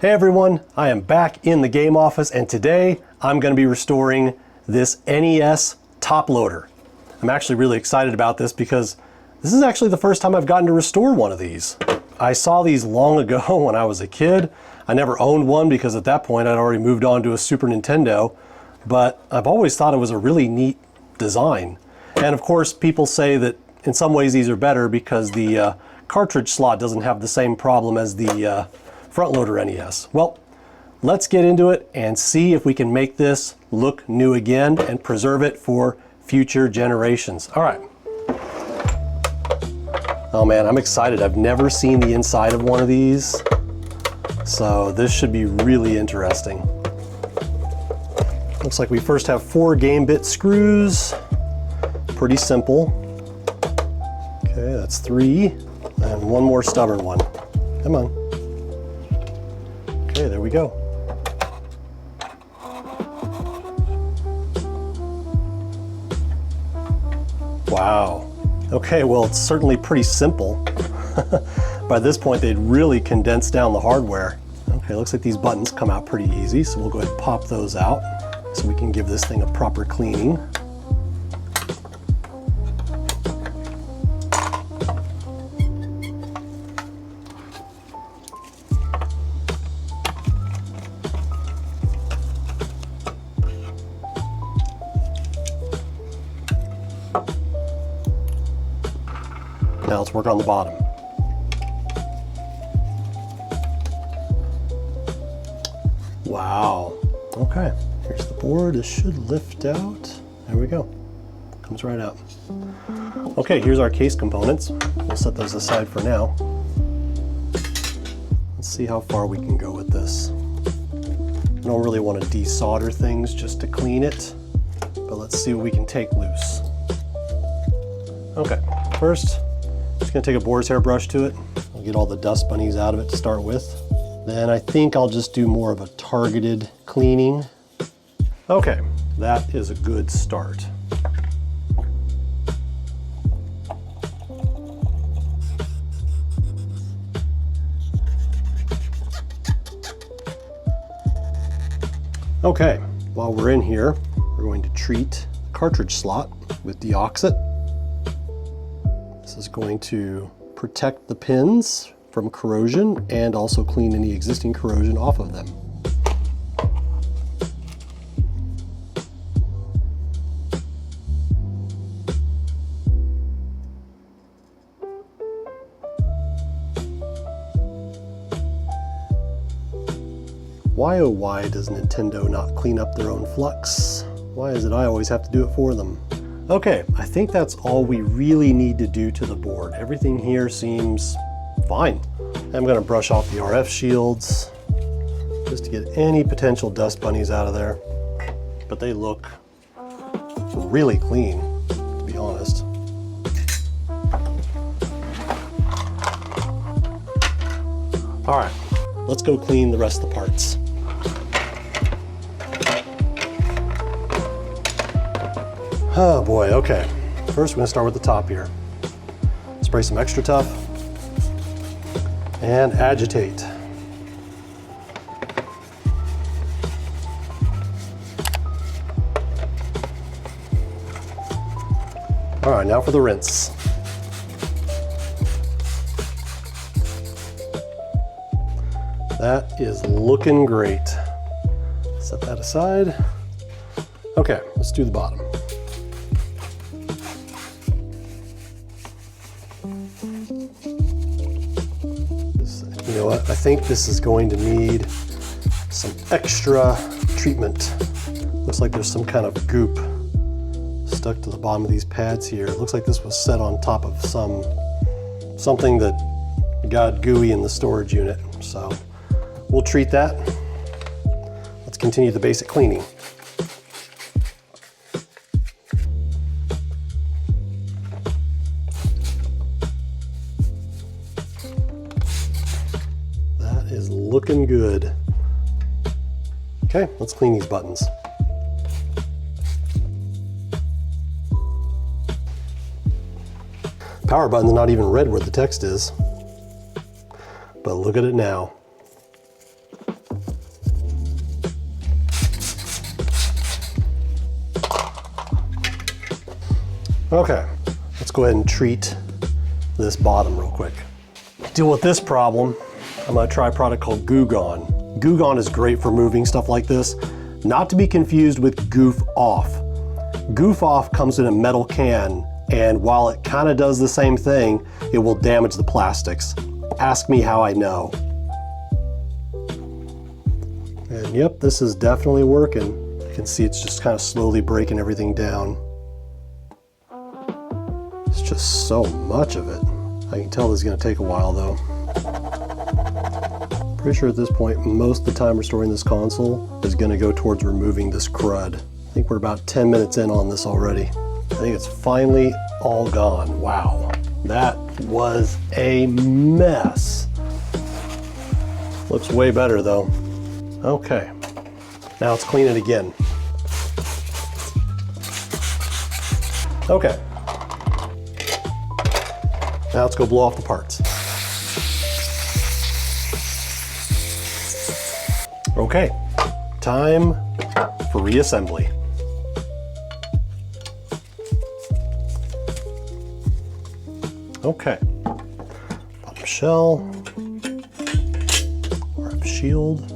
Hey everyone, I am back in the game office and today I'm going to be restoring this NES Top Loader. I'm actually really excited about this because this is actually the first time I've gotten to restore one of these. I saw these long ago when I was a kid. I never owned one because at that point I'd already moved on to a Super Nintendo, but I've always thought it was a really neat design. And of course people say that in some ways these are better because the cartridge slot doesn't have the same problem as the front loader NES. Well, let's get into it and see if we can make this look new again and preserve it for future generations. All right. Oh man, I'm excited. I've never seen the inside of one of these, so this should be really interesting. Looks like we first have 4 game bit screws. Pretty simple. Okay, that's 3. And one more stubborn one. Come on. Okay, there we go. Wow. Okay, well, it's certainly pretty simple. By this point, they'd really condensed down the hardware. Okay, looks like these buttons come out pretty easy, so we'll go ahead and pop those out so we can give this thing a proper cleaning. Now let's work on the bottom. Wow. Okay, here's the board. This should lift out. There we go. Comes right out. Okay, here's our case components. We'll set those aside for now. Let's see how far we can go with this. I don't really want to desolder things just to clean it, but let's see what we can take loose. Okay, first, just gonna take a boar's hair brush to it. I'll get all the dust bunnies out of it to start with. Then I think I'll just do more of a targeted cleaning. Okay, that is a good start. Okay, while we're in here, we're going to treat the cartridge slot with deoxit. This is going to protect the pins from corrosion and also clean any existing corrosion off of them. Why oh why does Nintendo not clean up their own flux? Why is it I always have to do it for them? Okay, I think that's all we really need to do to the board. Everything here seems fine. I'm going to brush off the RF shields just to get any potential dust bunnies out of there. But they look really clean, to be honest. All right, let's go clean the rest of the parts. Oh boy, okay. First we're gonna start with the top here. Spray some extra tough and agitate. All right, now for the rinse. That is looking great. Set that aside. Okay, let's do the bottom. You know what, I think this is going to need some extra treatment. Looks like there's some kind of goop stuck to the bottom of these pads here. It looks like this was set on top of something that got gooey in the storage unit. So we'll treat that. Let's continue the basic cleaning. Is looking good. Okay, let's clean these buttons. Power button's not even red where the text is. But look at it now. Okay, let's go ahead and treat this bottom real quick. To deal with this problem, I'm gonna try a product called Goo Gone. Goo Gone is great for moving stuff like this, not to be confused with Goof Off. Goof Off comes in a metal can, and while it kind of does the same thing, it will damage the plastics. Ask me how I know. And yep, this is definitely working. You can see it's just kind of slowly breaking everything down. It's just so much of it. I can tell this is going to take a while though. Pretty sure at this point, most of the time restoring this console is going to go towards removing this crud. I think we're about 10 minutes in on this already. I think it's finally all gone. Wow, that was a mess. Looks way better though. Okay, now let's clean it again. Okay, now let's go blow off the parts. Okay, time for reassembly. Okay, bottom shell, RF shield.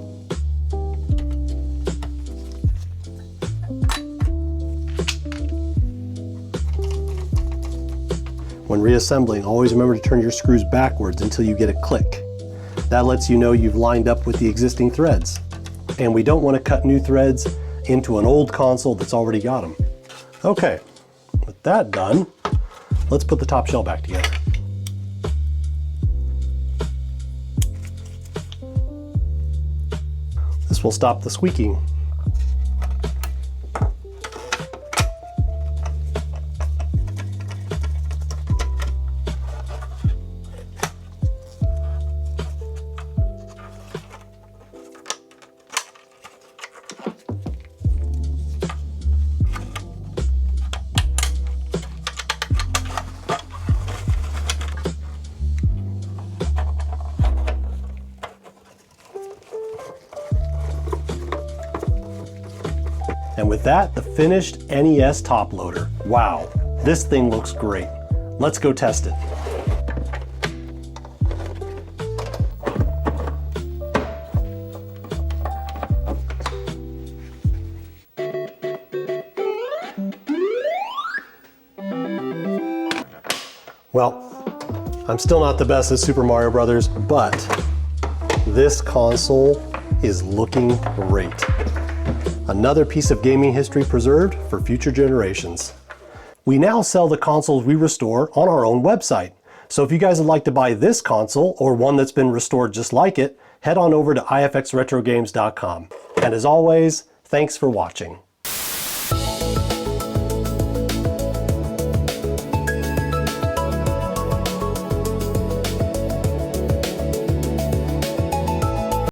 When reassembling, always remember to turn your screws backwards until you get a click. That lets you know you've lined up with the existing threads. And we don't want to cut new threads into an old console that's already got them. Okay, with that done, let's put the top shell back together. This will stop the squeaking. And with that, the finished NES Top Loader. Wow, this thing looks great. Let's go test it. Well, I'm still not the best at Super Mario Brothers, but this console is looking great. Another piece of gaming history preserved for future generations. We now sell the consoles we restore on our own website. So if you guys would like to buy this console or one that's been restored just like it, head on over to ifxretrogames.com. And as always, thanks for watching.